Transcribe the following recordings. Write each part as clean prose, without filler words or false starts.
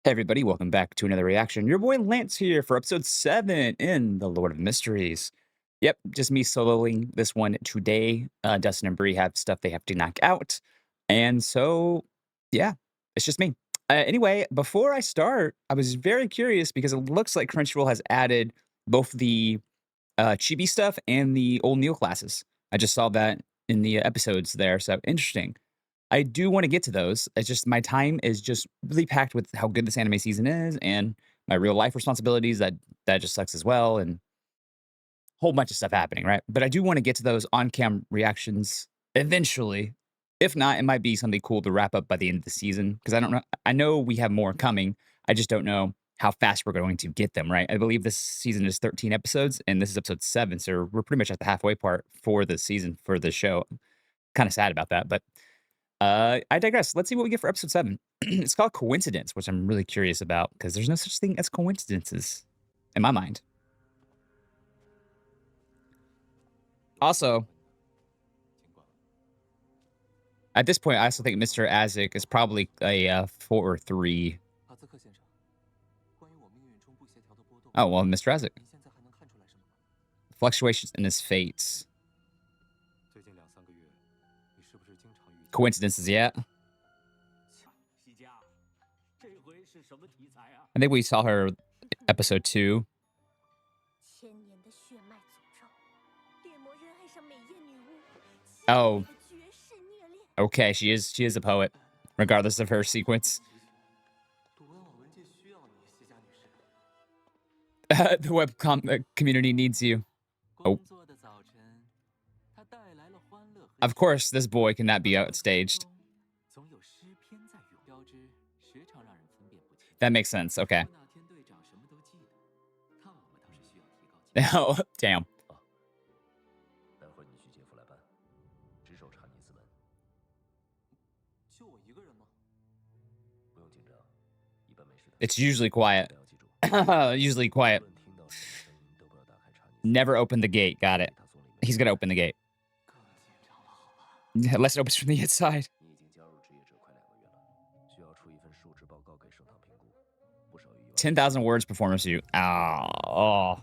Hey everybody, welcome back to another reaction. Your boy Lance here for episode 7 in The Lord of Mysteries. Yep, just me soloing this one today. Dustin and Bree have stuff they have to knock out. And so, yeah, it's just me. Anyway, before I start, I was very curious because it looks like Crunchyroll has added both the chibi stuff and the old Neil classes. I just saw that in the episodes there, so interesting. I do wanna get to those. It's just my time is just really packed with how good this anime season is and my real life responsibilities that just sucks as well, and a whole bunch of stuff happening, right? But I do wanna get to those on-cam reactions eventually. If not, it might be something cool to wrap up by the end of the season because I know we have more coming. I just don't know how fast we're going to get them, right? I believe this season is 13 episodes, and this is episode 7, so we're pretty much at the halfway part for the season for the show. Kinda sad about that, but I digress. Let's see what we get for episode 7. It's called Coincidence, which I'm really curious about because there's no such thing as coincidences in my mind. Also, at this point, I also think Mr. Azik is probably a 4 or 3. Oh, well, Mr. Azik. Fluctuations in his fates. Coincidences, yeah. I think we saw her episode 2. Oh, okay, she is a poet, regardless of her sequence. The community needs you. Oh, of course, this boy cannot be outstaged. That makes sense. Okay. Oh, damn. It's usually quiet. Usually quiet. Never open the gate. Got it. He's gonna open the gate. Unless it opens from the inside. 10,000 words performance review. Oh.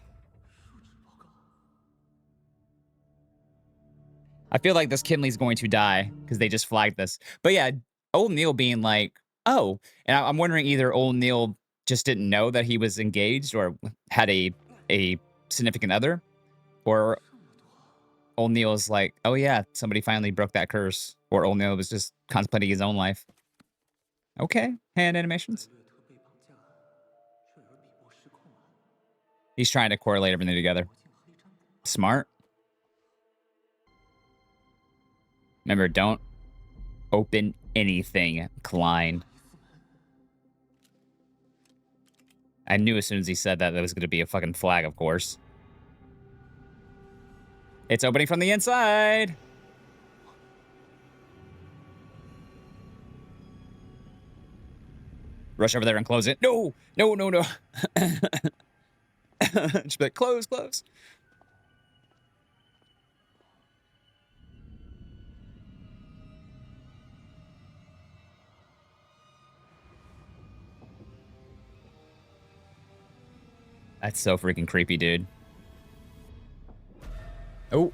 I feel like this Kinley's going to die because they just flagged this. But yeah, old Neil being like, oh, and I'm wondering either old Neil just didn't know that he was engaged or had a significant other, or old Neil is like, oh yeah, somebody finally broke that curse, or old Neil was just contemplating his own life. Okay, hand animations. He's trying to correlate everything together. Smart. Remember, don't open anything, Klein. I knew as soon as he said that was going to be a fucking flag, of course. It's opening from the inside. Rush over there and close it. No, no, no, no. Just be like, close, close. That's so freaking creepy, dude. Oh.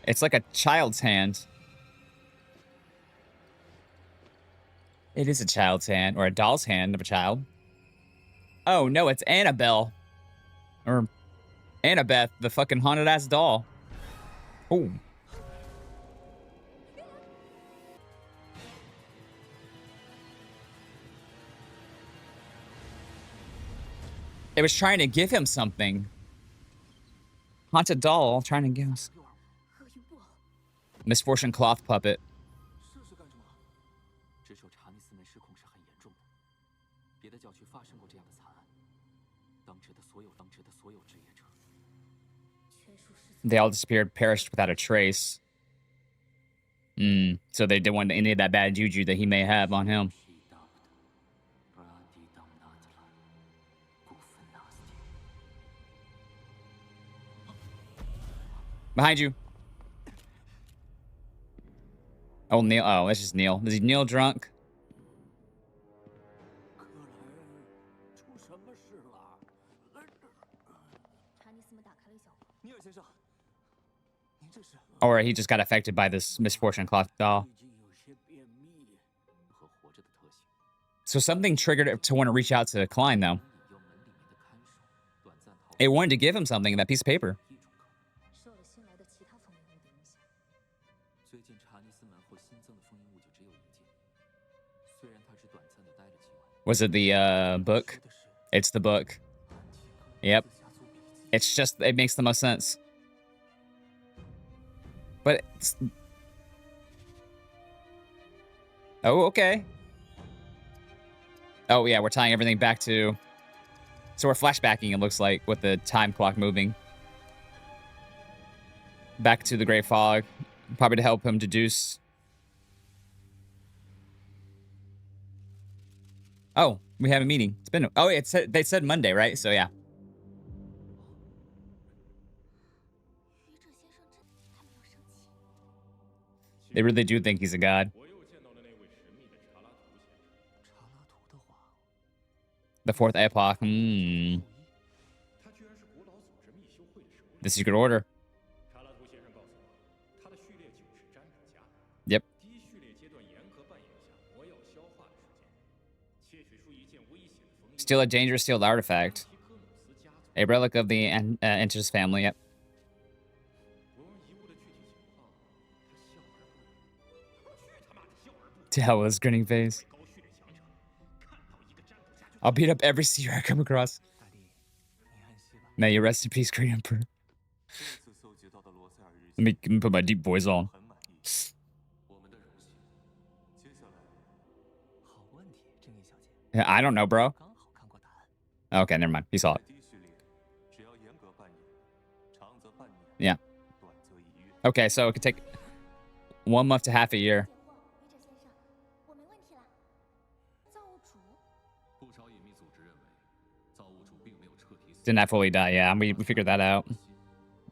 It's like a child's hand. It is a child's hand, or a doll's hand of a child. Oh, no, it's Annabelle. Or Annabeth, the fucking haunted-ass doll. Oh. It was trying to give him something. Haunted doll trying to give us. Misfortune cloth puppet. They all disappeared, perished without a trace. So they didn't want any of that bad juju that he may have on him. Behind you. Oh, Neil. Oh, it's just Neil. Is he Neil drunk? 克莱出什么事了？查尼斯们打开了小房。尼尔先生，您这是？ Or he just got affected by this misfortune cloth doll. 已经有些便秘和活着的特性。 So something triggered it to want to reach out to Klein, though. 有门里面的看守，短暂逃。 It wanted to give him something, that piece of paper. 受了新来的其他封印物的影响。最近查尼斯门后新增的封印物就只有一件，虽然他只短暂的待了几晚。 Was it the book? It's the book. Yep. It's just, it makes the most sense. But it's... Oh, okay. Oh, yeah, we're tying everything back to... So we're flashbacking, it looks like, with the time clock moving. Back to the Great Fog. Probably to help him deduce... Oh, we have a meeting. It's been... Oh, they said Monday, right? So, yeah. 于正先生他没有生气。 They really do think he's a god. 我又见到了那位神秘的查拉图先生。查拉图的话， The Fourth Epoch. Hmm. 他居然是古老组织密修会的首领。 The Secret Order. 查拉图先生告诉我，他的序列9是占卜家。 Yep. 第一序列阶段严格扮演下魔药消化的时间，窃取出一件危险的封印。 Still a dangerous sealed artifact. 提科姆斯家族。 A relic of the Enters family. Yep. 我问遗物的具体情况，他笑而不语。我去他妈的笑而不语！ To hell with his grinning face. 高序列强者，看到一个占卜家就。 I'll beat up every seer I come across. 大帝，你安息吧。 May you rest in peace, Great Emperor. 这次搜集到的罗塞尔日 Let 记 me put my deep voice on. 很满意。我们的荣幸。接下来，好问题，正义小姐。 I don't know, bro. 刚好看过答案。 Okay, never mind. He saw it. 第一序列，只要严格扮演，长则半年， Yeah. 短则1月。 Okay, so it could take 1 month to half a year. 于正先生，我没问题了。造物主，不少隐秘组织认为，造物主并没有彻底死。 Did not fully die. Yeah, we figured that out. 就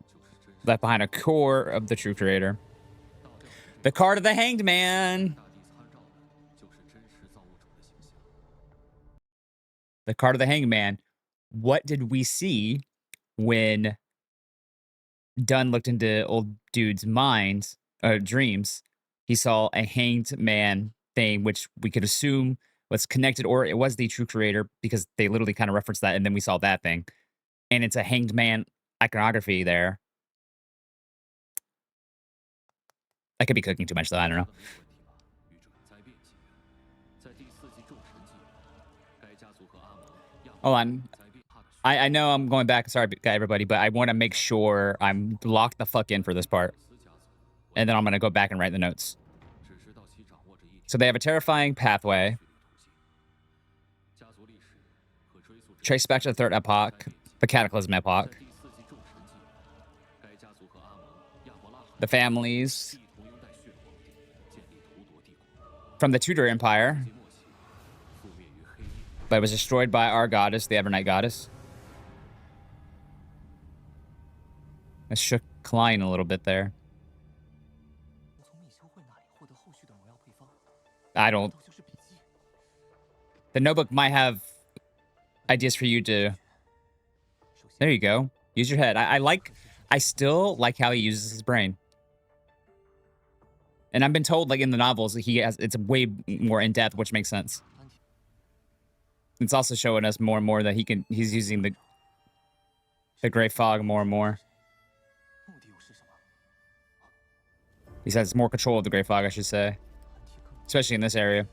是真实。 Left behind a core of the true creator. The card of the hanged man. 大帝参照的就是真实造物主的形象。 The card of the hanged man. What did we see when Dunn looked into old dude's mind, dreams? He saw a hanged man thing, which we could assume was connected, or it was the true creator, because they literally kind of referenced that, and then we saw that thing. And it's a hanged man iconography there. I could be cooking too much, though. I don't know. 没有问题吧？愚者灾变纪元，在第4季众神纪元，该家族和阿蒙亚 Hold on. 灾变怕的是 I know I'm going back. Sorry, everybody, but I want to make sure I'm locked the fuck in for this part. 斯家族， And then I'm going to go back and write the notes. 只知道其掌握着一 So they have a terrifying pathway. 序列途径。家族历史可追溯至 Trace back to the Third Epoch, the Cataclysm 在 Epoch. 第4季众神纪元，该家族和阿蒙亚伯拉罕 The families 一同拥戴血皇帝，建立图铎帝国。 from the Tudor Empire, 末期，覆灭于黑夜。 but it was destroyed by our goddess, the Evernight goddess. I shook Klein a little bit there. 从密修会那里获得后续的魔药配方， I don't. 都就是笔记。 The notebook might have ideas for you to. 首先， There you go. Use your head. I still like how he uses his brain. And I've been told, like in the novels, it's way more in depth, which makes sense. 安体 It's also showing us more and more that he's using the Great Fog more and more. 目的又是什么？ He has more control of the Great Fog, I should say, 安体克姆 especially in this area.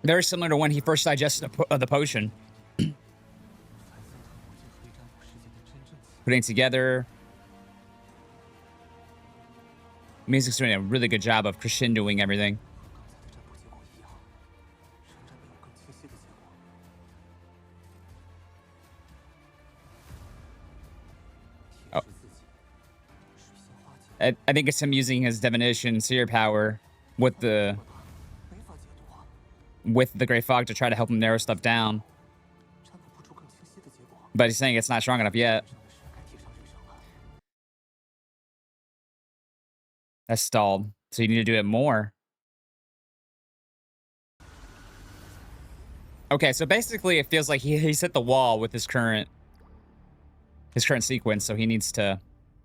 Very similar to when he first digested the potion. 才曾看过这黑占卜世界的真正起 Putting it together. Music's doing a really good job of crescendoing everything. 和刚才的占卜结果一样，仍然没有更清晰的结果。 Oh. 提示自己，水星花节 I think it's him using his divination seer power with the 没法解读啊， with the Great Fog to try to help him narrow stuff down. 占卜不出更清晰的结果。But he's saying it's not strong enough yet. 上的事该提上日程了。 That's stalled. So you need to do it more. Okay, so basically it feels like he's hit the wall with his current sequence, so he needs to.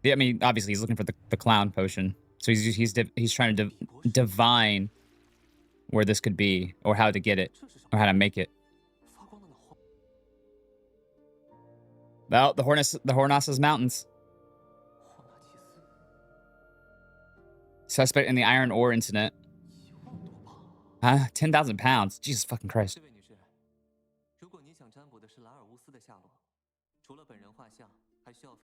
I mean, obviously he's looking for the clown potion, so he's trying to divine where this could be, or how to get it, 这是什么？ or how to make it. 发光的那黄 Well, the Hornassus Mountains. 霍纳奇斯 Suspect in the iron ore incident. 1万多磅。 Huh? 10,000 pounds. Jesus fucking Christ. 这位女士，如果你想占卜的是拉尔乌斯的下落，除了本人画像，还需要。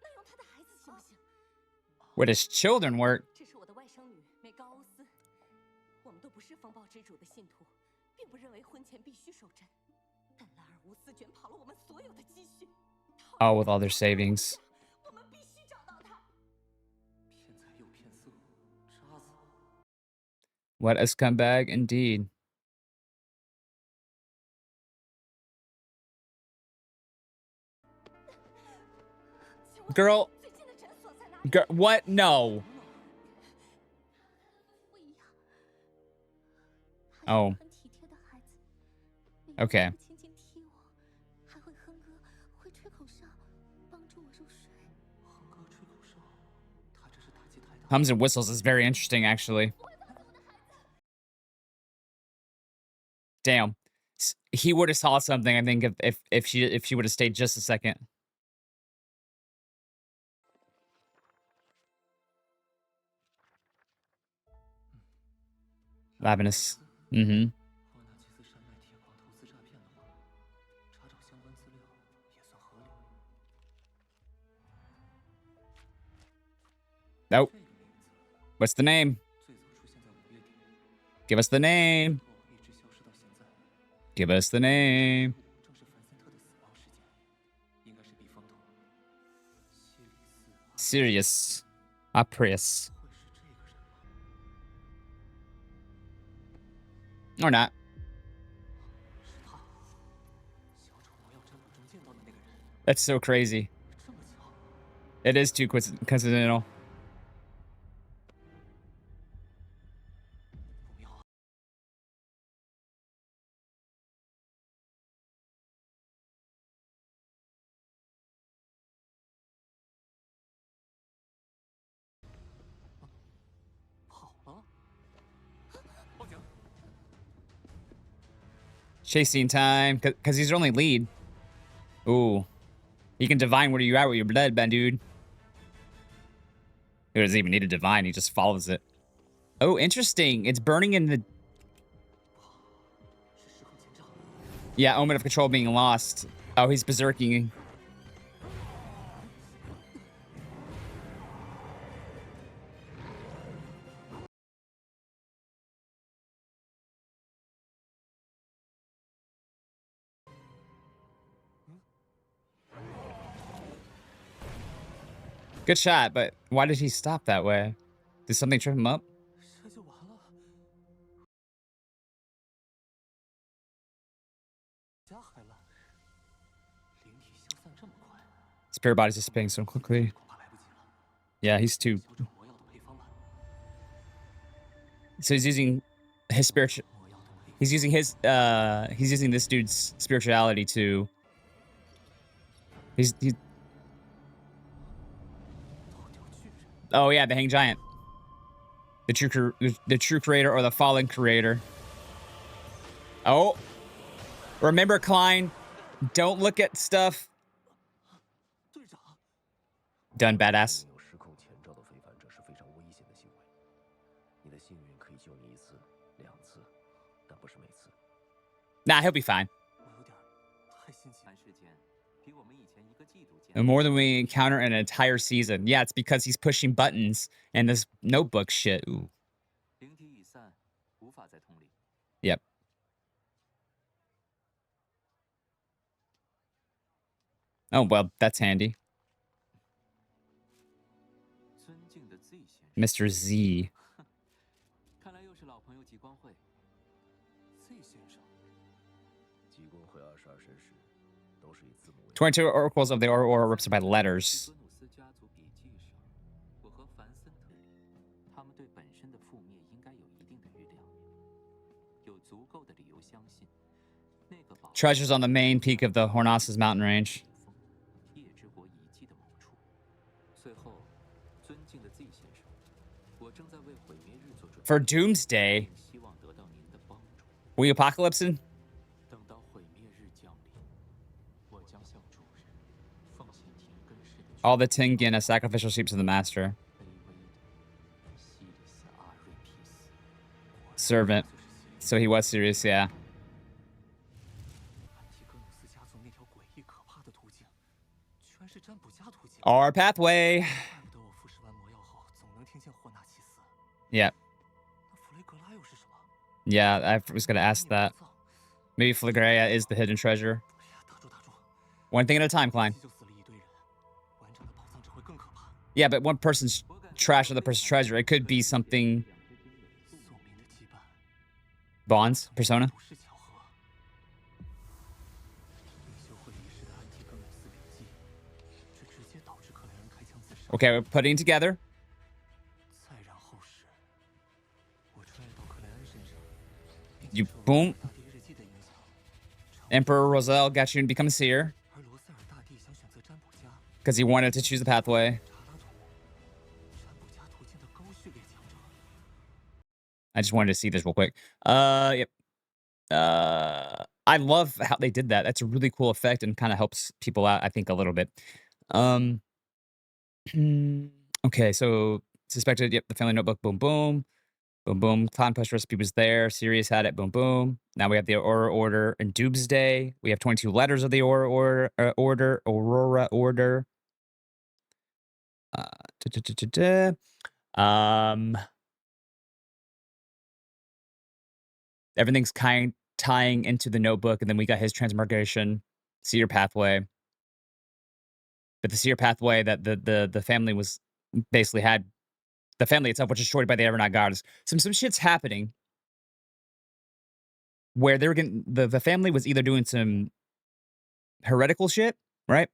那用他的孩子行不行？ Where does children work? 这是我的外甥女梅高欧斯，我们都不是风暴之主的信徒，并不认为婚前必须守贞。但拉尔乌斯卷跑了我们所有的积蓄。 Oh, with all their savings. 我们必须找到他。 骗财又骗色，渣子。 What a scumbag indeed. Girl. 最近的诊所在哪里？ Girl, what? No. 不一样。 Oh. 很体贴的孩子。 Okay. 轻轻踢我，还会哼歌，会吹口哨，帮助我入睡。 哼歌吹口哨，他这是打击太大。 Hums and whistles is very interesting, actually. Damn. He would have saw something, I think, if she would have stayed just a second. Lavinus. Mm-hmm. 霍纳奇斯山脉铁矿投资诈骗的吗？查找相关资料也算合理。 Nope. 这个名字 What's the name? 最早出现在5月底， Give us the name. 后一直消失到现在。 Give us the name. 正是凡森特的死亡事件，应该是避风头。西里斯 Sirius. Aprius. 会是这个人吗？ Or not. 是他，小丑魔药占卜中见到的那个人， That's so crazy. 这么巧。 It is too coincidental. 不妙啊！ 跑了！报警！ Chasing time, because he's your only lead. Ooh. He can divine where you're at with your blood, man, dude. He doesn't even need to divine, he just follows it. Oh, interesting. It's burning in the... 是时空前兆。 Yeah, omen of control being lost. Oh, he's berserking. Good shot, but why did he stop that way? Did something trip him up? 这就完了。家还烂，灵体消散这么快， Spirit body's dissipating so quickly. 恐怕来不及了。 Yeah, he's too... 小丑魔药的配方吧， So he's using his spiritual... 魔药的配方。 He's using this dude's spirituality to... He's... 倒吊巨人， Oh yeah, the Hang Giant. The true creator or the fallen creator. Oh. Remember, Klein, don't look at stuff. 队长， Done, badass. 有失控前兆的非凡者是非常危险的行为。你的幸运可以救你1次、2次，但不是每次。 Nah, he'll be fine. 我有点太心急。事件比我们以前1个季度见。 And more than we encounter in an entire season. Yeah, it's because he's pushing buttons and this notebook shit. Ooh. 灵体已散，无法再通灵。 Yep. Oh, well, that's handy. 尊敬的 Z 先生， Mr. Z. 看来又是老朋友极光会。Z 先生，极光会22绅士都是以字母为。 22 oracles of the Aurora represented by letters. 格努斯家族笔记上，我和凡森特，他们对本身的覆灭应该有一定的预料，有足够的理由相信，那个宝 Treasures on the main peak of the Hornassus mountain range. 夜之国遗迹的某处。最后，尊敬的 Z 先生，我正在为毁灭日做准备。 For Doomsday. 希望得到您的帮助。 We apocalypsing? 等到毁灭日降临，我将向主人奉献田根氏的 All the Tengen as sacrificial sheep to the master. 卑微的西里斯阿瑞皮斯。 Servant. So he was serious, yeah. 安提戈努斯家族那条诡异可怕的途径，居然是占卜家途径。 Our pathway. 怪不得我服食完魔药后总能听见霍纳奇斯。 Yeah. 那弗雷格拉又是什么？ Yeah, I was gonna ask that. Maybe Flagrea is the hidden treasure. 打住打住， One thing at a time, Klein. 就死了一堆人，完整的宝藏只会更可怕。 Yeah, but one person's trash or the person's treasure. It could be something. 宿命的羁绊， Bonds? Persona? 不是巧合。领袖会遗失的安提戈努斯笔记，这直接导致克莱恩开枪自杀。 Okay, we're putting together. 再然后是，我穿越到克莱恩身上，并 You 且受 boom. 大帝日记的影响， Emperor Roselle got you to become a seer 而罗塞尔大帝想选择占卜家。 because he wanted to choose the pathway. 查拉图，占卜家途径的高序列强者。 I just wanted to see this real quick. Yep. I love how they did that. That's a really cool effect and kind of helps people out, I think, a little bit. Okay, so suspected. Yep, the family notebook. Boom, boom, boom, boom. Clown push recipe was there. Sirius had it. Boom, boom. Now we have the Aurora Order and Doomsday. We have 22 letters of the Aurora Aurora Order. Da, da, da, da, da. Everything's kind tying into the notebook, and then we got his transmigration, seer pathway. But the seer pathway that the family was basically had, the family itself was destroyed by the Evernight goddess. Some shit's happening where they were getting the family was either doing some heretical shit, right?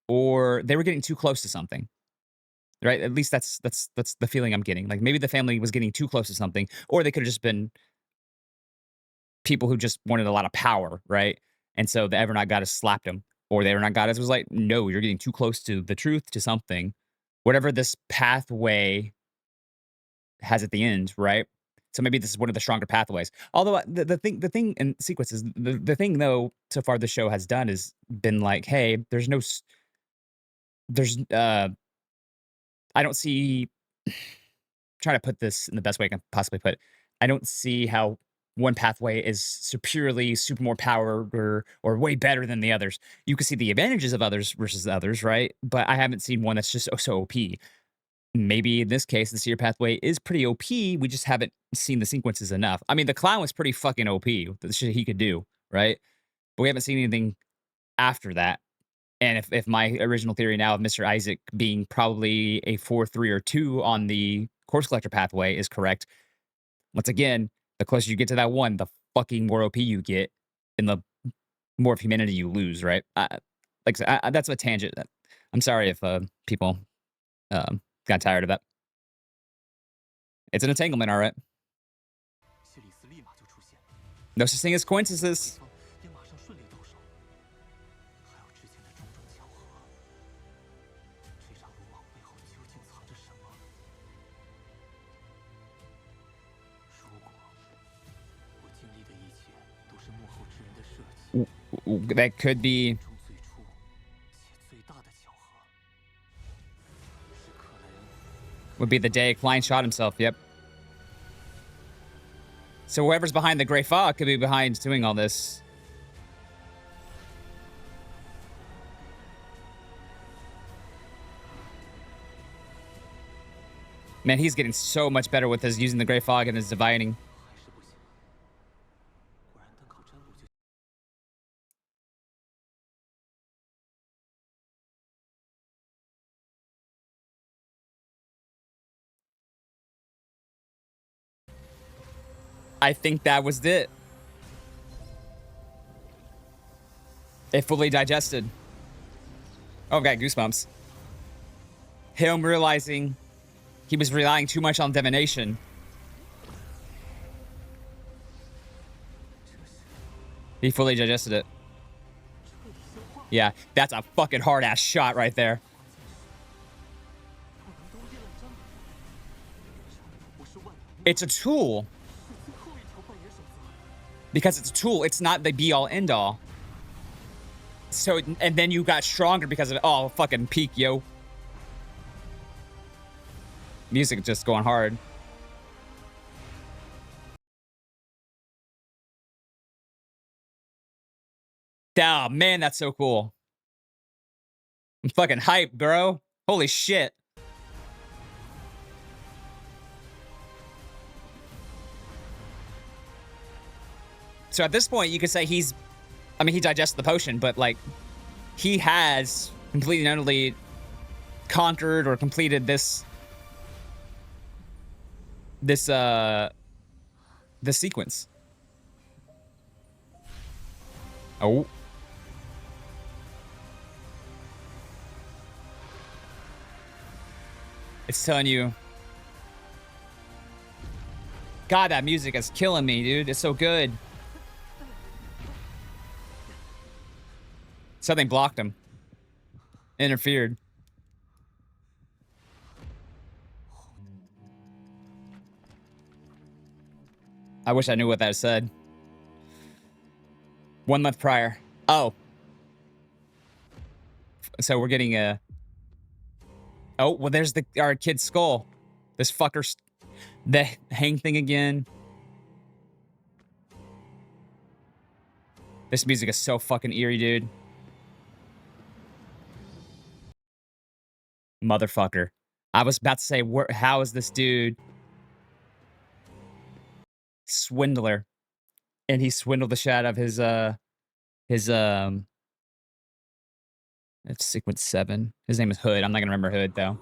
Or they were getting too close to something. Right? At least that's the feeling I'm getting. Like maybe the family was getting too close to something, or they could have just been people who just wanted a lot of power, right? And so the Evernight goddess slapped him, or the Evernight goddess was like, "No, you're getting too close to the truth, to something." Whatever this pathway has at the end, right? So maybe this is one of the stronger pathways. Although the thing in sequence is the thing though so far the show has done is been like, hey, there's I don't see. Trying to put this in the best way I can possibly put it. I don't see how one pathway is superiorly super more power or way better than the others. You can see the advantages of others versus others, right? But I haven't seen one that's just so OP. Maybe in this case, the seer pathway is pretty OP. We just haven't seen the sequences enough. I mean, the clown was pretty fucking OP. The shit he could do, right? But we haven't seen anything after that. And if my original theory now of Mr. Isaac being probably a 4, 3, or 2 on the Course Collector pathway is correct, once again, the closer you get to that one, the fucking more OP you get, and the more of humanity you lose, right? Like I said, that's a tangent. I'm sorry if people got tired of that. It's an entanglement, all right. 谢里斯立马就出现， No such thing as coincidences. 也马上顺利到手，还有之前的种种巧合。这场鲁莽背后究竟藏着什么？如果我经历的一切都是幕后之人的设计， That could be 中最初且最大的巧合，是克莱恩。 would be the day Klein shot himself. Yep. So whoever's behind the gray fog could be behind doing all this. Man, he's getting so much better with his using the gray fog and his divining. I think that was it. It fully digested. Oh, I've got goosebumps. Him realizing he was relying too much on divination. He fully digested it. Yeah, that's a fucking hard-ass shot right there. 不能都验证。这不是万能， It's a tool. 是最后一条扮演守则。 Because it's a tool. It's not the be-all, end-all. So, and then you got stronger because of it. Oh, fucking peak, yo. Music just going hard. Oh, man, that's so cool. I'm fucking hyped, bro. Holy shit. So at this point, you could say he's... I mean, he digested the potion, but, like, he has completely and utterly conquered or completed this sequence. Oh. It's telling you. God, that music is killing me, dude. It's so good. Something blocked him. Interfered. I wish I knew what that said. 1 month prior. Oh. So we're getting a... Oh, well, there's our kid's skull. This fucker's... The hang thing again. This music is so fucking eerie, dude. Motherfucker. I was about to say, how is this dude... Swindler. And he swindled the shit out of his it's sequence 7. His name is Hood. I'm not gonna remember Hood, though.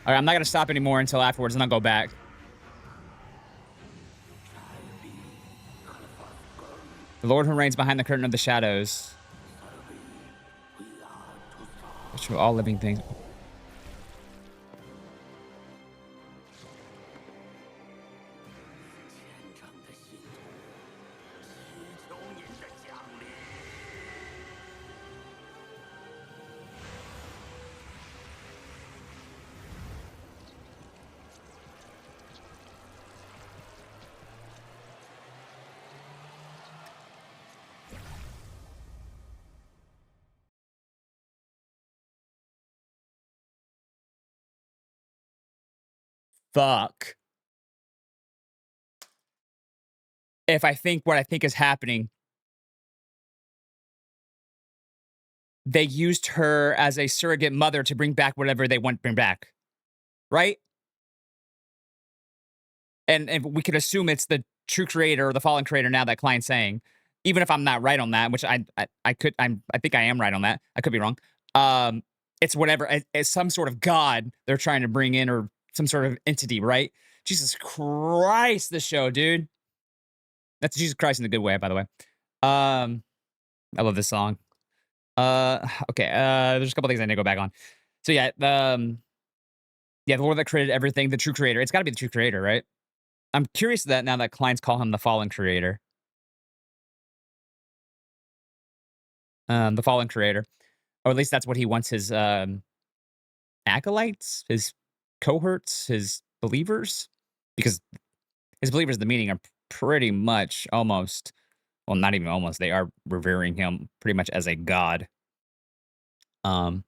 Alright, I'm not gonna stop anymore until afterwards, and I'll go back. The Lord who reigns behind the curtain of the shadows. Which are all living things. Fuck. If I think what I think is happening, they used her as a surrogate mother to bring back whatever they want to bring back. Right? And we could assume it's the true creator or the fallen creator now that Klein's saying. Even if I'm not right on that, which I think I am right on that. I could be wrong. It's whatever, it's some sort of god they're trying to bring in or some sort of entity, right? Jesus Christ, this show, dude. That's Jesus Christ in the good way, by the way. I love this song. Okay, there's a couple things I need to go back on. So yeah, the Lord that created everything, the true creator. It's got to be the true creator, right? I'm curious that now that clients call him the fallen creator. The fallen creator. Or at least that's what he wants his acolytes, his cohorts, his believers. Because his believers in the meeting are pretty much almost, well, not even almost, they are revering him pretty much as a god. Your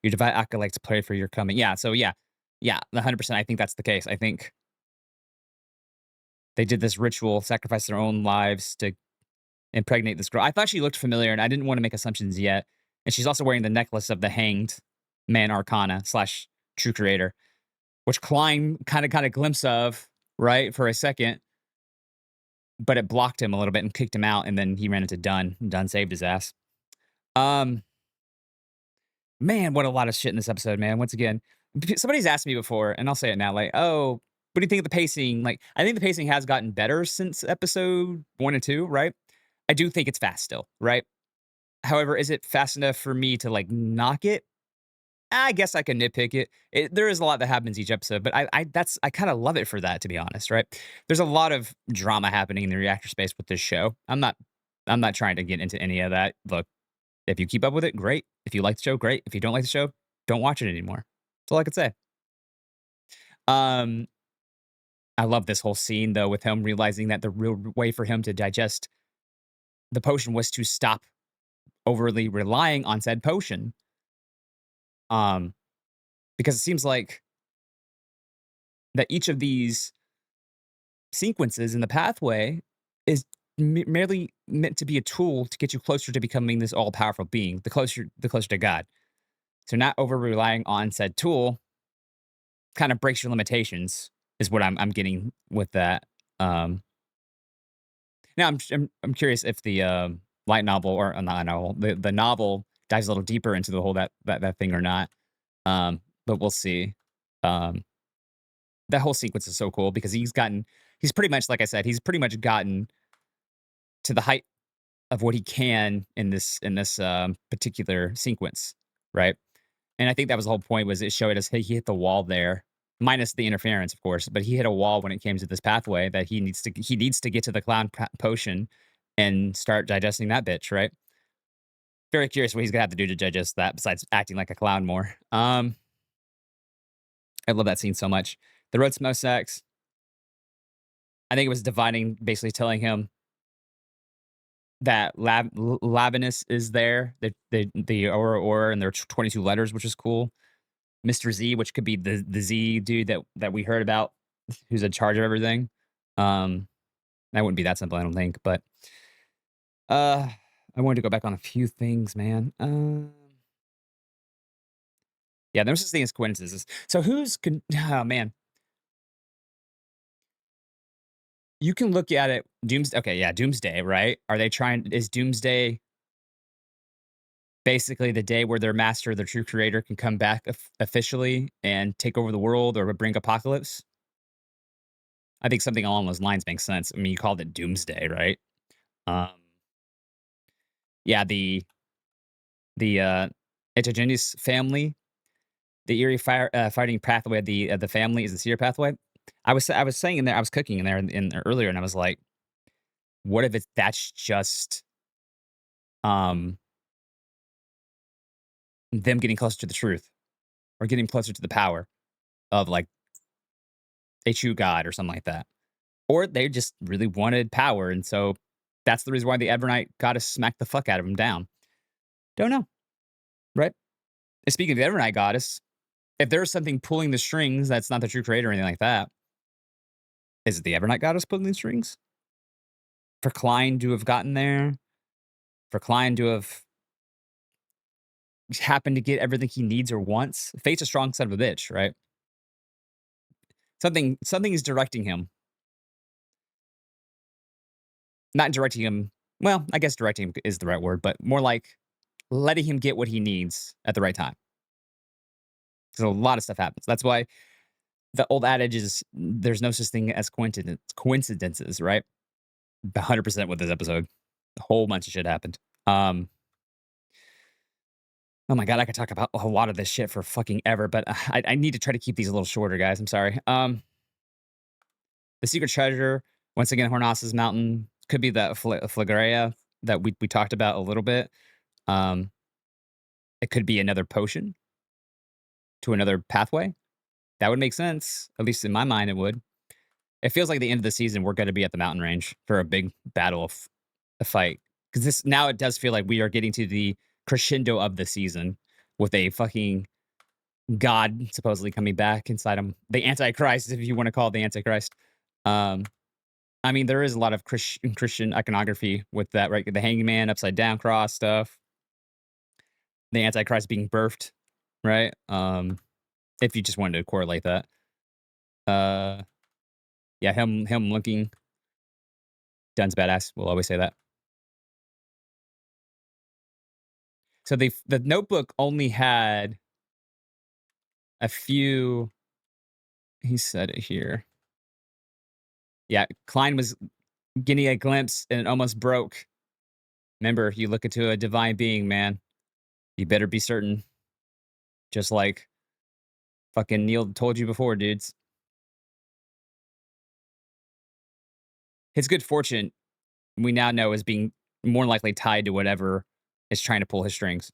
divine acolytes pray for your coming. Yeah, so yeah, 100%. I think that's the case. I think they did this ritual, sacrificed their own lives to impregnate this girl. I thought she looked familiar, and I didn't want to make assumptions yet. And she's also wearing the necklace of the hanged man arcana / true creator, which Klein kind of got a glimpse of, right, for a second. But it blocked him a little bit and kicked him out, and then he ran into Dunn. Dunn saved his ass. Man, what a lot of shit in this episode, man. Once again, somebody's asked me before, and I'll say it now, like, oh, what do you think of the pacing? Like, I think the pacing has gotten better since episode 1 and 2, right? I do think it's fast still, right? However, is it fast enough for me to, like, knock it? I guess I can nitpick it. There is a lot that happens each episode, but I kinda love it for that, to be honest, right? There's a lot of drama happening in the reactor space with this show. I'm not trying to get into any of that. Look, if you keep up with it, great. If you like the show, great. If you don't like the show, don't watch it anymore. That's all I could say. Um, I love this whole scene, though, with him realizing that the real way for him to digest the potion was to stop overly relying on said potion. Um, because it seems like that each of these sequences in the pathway is merely meant to be a tool to get you closer to becoming this all-powerful being, the closer to God. So not over relying on said tool kind of breaks your limitations is what I'm getting with that. Um, Now I'm curious if the light novel or not light novel, the novel dives a little deeper into the whole that thing or not. But we'll see. Um, that whole sequence is so cool because he's pretty much like I said, he's pretty much gotten to the height of what he can in this particular sequence, right? And I think that was the whole point was it showed us hey, he hit the wall there, minus the interference, of course, but he hit a wall when it came to this pathway that he needs to get to the clown potion and start digesting that bitch, right? Very curious what he's gonna have to do to digest that besides acting like a clown more. I love that scene so much. The road smoke sex. I think it was divining, basically telling him that Lavinus is there. The Aura, and there are 22 letters, which is cool. Mr. Z, which could be the Z dude that we heard about, who's in charge of everything. Um, that wouldn't be that simple, I don't think. But I wanted to go back on a few things, man. Yeah, there's this thing as coincidences. So oh man, you can look at it. Doomsday. Okay, yeah, Doomsday, right? Are they trying? Is Doomsday basically the day where their master, their true creator, can come back officially and take over the world or bring apocalypse? I think something along those lines makes sense. I mean, you called it Doomsday, right? Um, yeah, the Itagenis family, the eerie fighting pathway of the family is the seer pathway. I was saying in there, I was cooking in there earlier, and I was like, what if that's just um them getting closer to the truth or getting closer to the power of like a true god or something like that, or they just really wanted power, and so that's the reason why the Evernight goddess smacked the fuck out of him down. Don't know, right? And speaking of the Evernight goddess, if there's something pulling the strings that's not the true creator or anything like that, is it the Evernight goddess pulling the strings? For Klein to have gotten there, for Klein to have happened to get everything he needs or wants. Fate's a strong son of a bitch, right? Something is directing him. Not directing him. Well, I guess directing him is the right word, but more like letting him get what he needs at the right time. So a lot of stuff happens. That's why the old adage is there's no such thing as coincidences, right? 100% with this episode. A whole bunch of shit happened. Um, oh my god, I could talk about a lot of this shit for fucking ever, but I need to try to keep these a little shorter, guys. I'm sorry. The secret treasure, once again, Hornas's mountain could be the Flagrea that we talked about a little bit. Um, it could be another potion to another pathway. That would make sense. At least in my mind, it would. It feels like the end of the season, we're going to be at the mountain range for a big battle of a fight. Because this now it does feel like we are getting to the crescendo of the season with a fucking god supposedly coming back inside him. The Antichrist, if you want to call it the Antichrist. Um, I mean, there is a lot of Christian iconography with that, right? The hangman, upside down cross stuff, the Antichrist being birthed, right? If you just wanted to correlate that. Uh, yeah, him looking Dunn's badass. We'll always say that. So the notebook only had a few. He said it here. Yeah, Klein was getting a glimpse and it almost broke. Remember, you look into a divine being, man. You better be certain. Just like fucking Neil told you before, dudes. His good fortune, we now know, is being more likely tied to whatever is trying to pull his strings.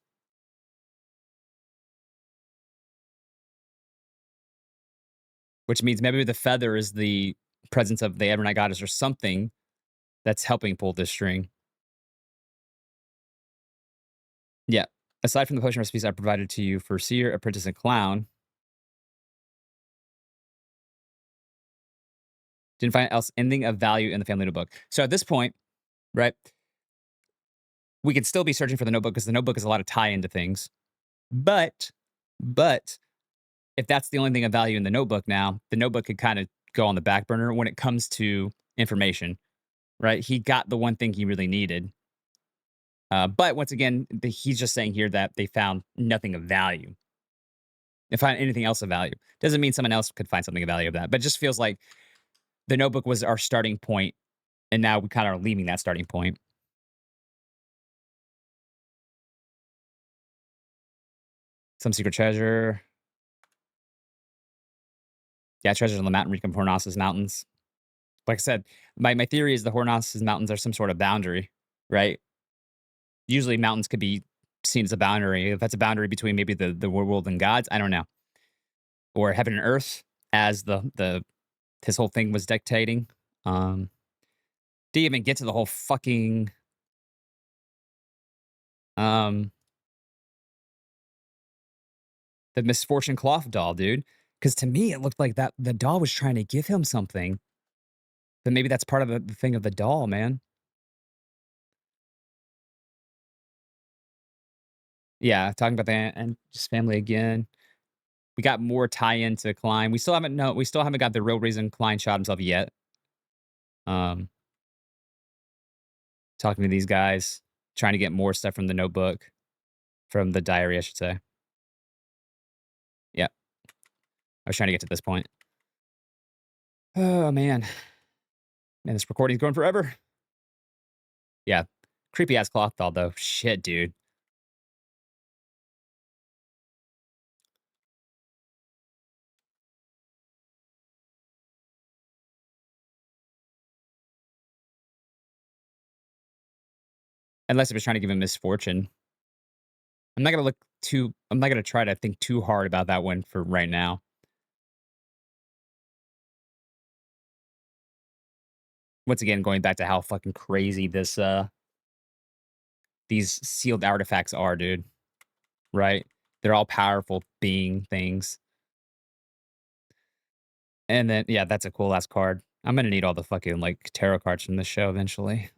Which means maybe the feather is the presence of the Evernight goddess or something that's helping pull this string. Yeah. Aside from the potion recipes I provided to you for seer, apprentice, and clown, didn't find else anything of value in the family notebook. So at this point, right, we could still be searching for the notebook because the notebook is a lot of tie into things. But if that's the only thing of value in the notebook now, the notebook could kind of go on the back burner when it comes to information, right? He got the one thing he really needed. But once again, he's just saying here that they found nothing of value. They find anything else of value. Doesn't mean someone else could find something of value of that, but it just feels like the notebook was our starting point, and now we kind of are leaving that starting point. Some secret treasure. Yeah, treasures on the mountain recon Hornassus Mountains. Like I said, my theory is the Hornassus Mountains are some sort of boundary, right? Usually mountains could be seen as a boundary. If that's a boundary between maybe the world and gods, I don't know. Or heaven and earth, as the his whole thing was dictating. Didn't even get to the whole fucking um the misfortune cloth doll, dude. Because to me, it looked like that the doll was trying to give him something. But maybe that's part of the thing of the doll, man. Yeah, talking about that and just family again. We got more tie-in to Klein. We still haven't got the real reason Klein shot himself yet. Um, talking to these guys, trying to get more stuff from the notebook, from the diary, I should say. Yeah, I was trying to get to this point. Oh man, man, this recording's going forever. Yeah, creepy ass cloth doll though. Shit, dude. Unless it was trying to give him misfortune. I'm not gonna try to think too hard about that one for right now. Once again, going back to how fucking crazy these sealed artifacts are, dude. Right? They're all powerful being things. And then yeah, that's a cool ass card. I'm gonna need all the fucking like tarot cards from this show eventually.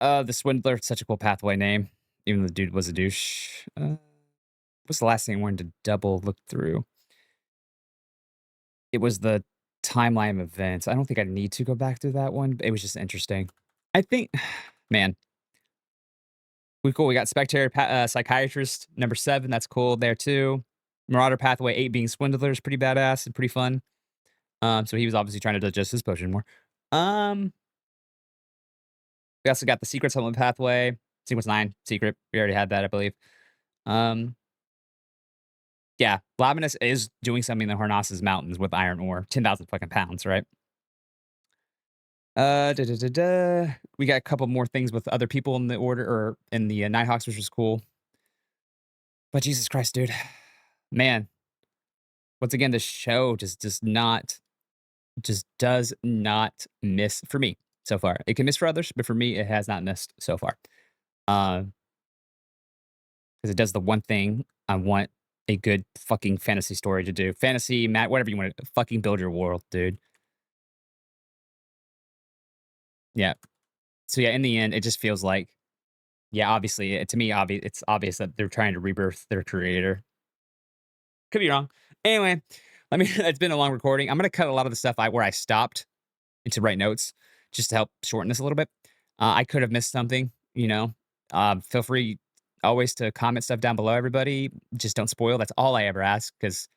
The Swindler, such a cool pathway name. Even though the dude was a douche. What's the last thing I wanted to double look through? It was the timeline of events. I don't think I need to go back through that one. But it was just interesting. I think, man, we cool. We got Spectator Psychiatrist number 7. That's cool there too. Marauder Pathway 8 being Swindler is pretty badass and pretty fun. So he was obviously trying to digest his potion more. Um, we also got the Secret Settlement Pathway, Sequence 9, Secret. We already had that, I believe. Um, yeah, Laminus is doing something in the Hornassus Mountains with iron ore, 10,000 fucking pounds, right? Da, da, da, da. We got a couple more things with other people in the order or in the Nighthawks, which was cool. But Jesus Christ, dude, man. Once again, the show just does not miss for me so far. It can miss for others, but for me, it has not missed so far. Because it does the one thing I want a good fucking fantasy story to do. Fantasy, Matt, whatever you want to fucking build your world, dude. Yeah. So yeah, in the end, it just feels like, yeah, obviously, to me, it's obvious that they're trying to rebirth their creator. Could be wrong. Anyway, let me. It's been a long recording. I'm gonna cut a lot of the stuff where I stopped to write notes just to help shorten this a little bit. I could have missed something, you know. Feel free always to comment stuff down below, everybody. Just don't spoil. That's all I ever ask because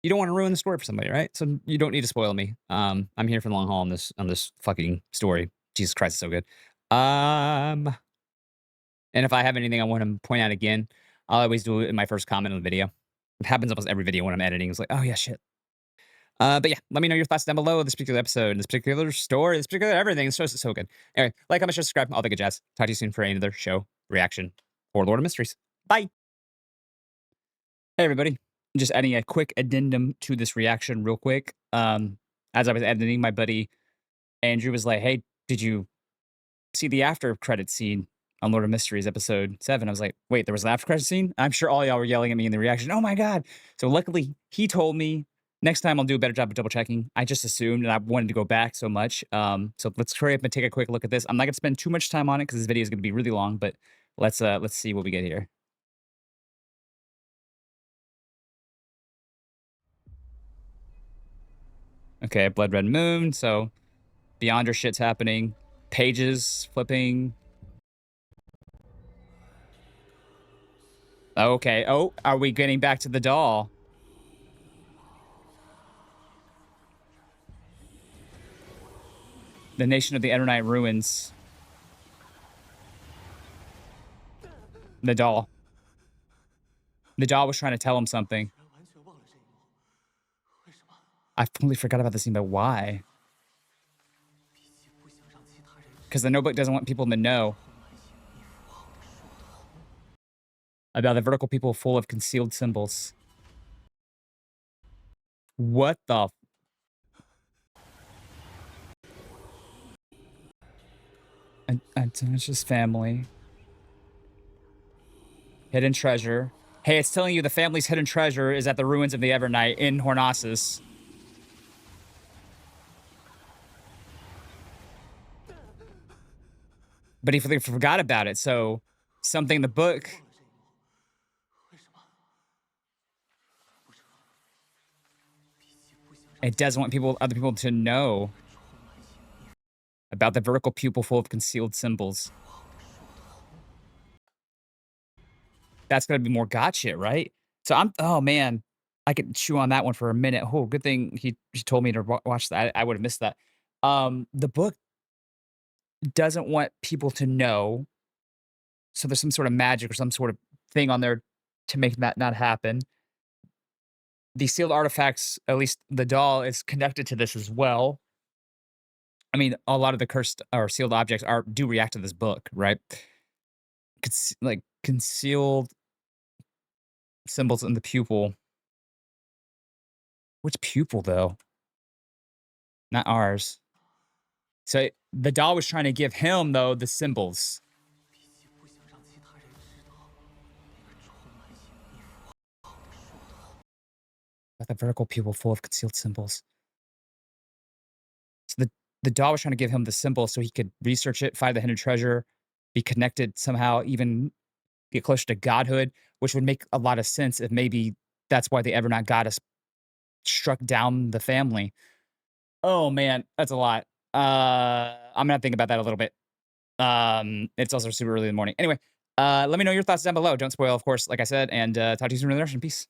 you don't want to ruin the story for somebody, right? So you don't need to spoil me. I'm here for the long haul on this fucking story. Jesus Christ, it's so good. Um, and if I have anything I want to point out again, I'll always do it in my first comment on the video. It happens almost every video when I'm editing. It's like, oh yeah, shit. But yeah, let me know your thoughts down below this particular episode, this particular story, this particular everything. This show's so good. Anyway, like, comment, share, subscribe, all the good jazz. Talk to you soon for another show reaction or Lord of Mysteries. Bye. Hey everybody. Just adding a quick addendum to this reaction real quick. As I was editing, my buddy Andrew was like, hey, did you see the after credit scene on Lord of Mysteries episode 7? I was like, wait, there was an after credit scene? I'm sure all y'all were yelling at me in the reaction. Oh my God. So luckily he told me next time I'll do a better job of double checking. I just assumed and I wanted to go back so much. So let's hurry up and take a quick look at this. I'm not gonna spend too much time on it because this video is gonna be really long, but let's see what we get here. Okay, Blood Red Moon, so Beyonder shit's happening. Pages flipping. Okay. Oh, are we getting back to the doll? The nation of the Edernite ruins. The doll. The doll was trying to tell him something. I completely forgot about this scene, but why? Because the notebook doesn't want people to know about the vertical people full of concealed symbols. What the? And it's just family. Hidden treasure. Hey, it's telling you the family's hidden treasure is at the ruins of the Evernight in Hornassus. But he forgot about it, so something in the book. It doesn't want other people to know about the vertical pupil full of concealed symbols. That's gonna be more God shit, right? So oh man, I could chew on that one for a minute. Oh, good thing he told me to watch that. I would have missed that. The book doesn't want people to know, so there's some sort of magic or some sort of thing on there to make that not happen. The sealed artifacts, at least the doll, is connected to this as well. I mean, a lot of the cursed or sealed objects do react to this book, right? Like concealed symbols in the pupil. Which pupil though? Not ours. So the doll was trying to give him though the symbols. With a vertical pupil full of concealed symbols. So the doll was trying to give him the symbol so he could research it, find the hidden treasure, be connected somehow, even get closer to godhood, which would make a lot of sense if maybe that's why the Evernight goddess struck down the family. Oh man, that's a lot. I'm gonna think about that a little bit. It's also super early in the morning. Anyway, let me know your thoughts down below. Don't spoil, of course, like I said, and talk to you soon in the rest. Peace.